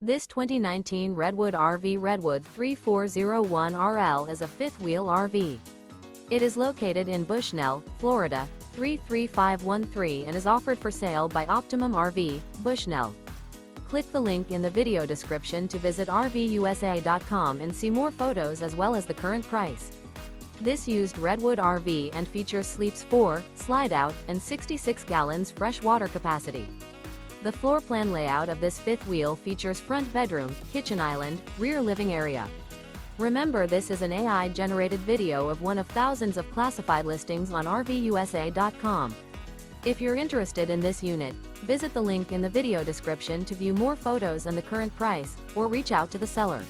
This 2019 Redwood RV Redwood 3401RL is a fifth-wheel RV. It is located in Bushnell, Florida, 33513 and is offered for sale by Optimum RV, Bushnell. Click the link in the video description to visit RVUSA.com and see more photos as well as the current price. This used Redwood RV and features sleeps 4, Slideout, and 66 gallons fresh water capacity. The floor plan layout of this fifth wheel features front bedroom, kitchen island, rear living area. Remember, this is an AI-generated video of one of thousands of classified listings on RVUSA.com. If you're interested in this unit, visit the link in the video description to view more photos and the current price, or reach out to the seller.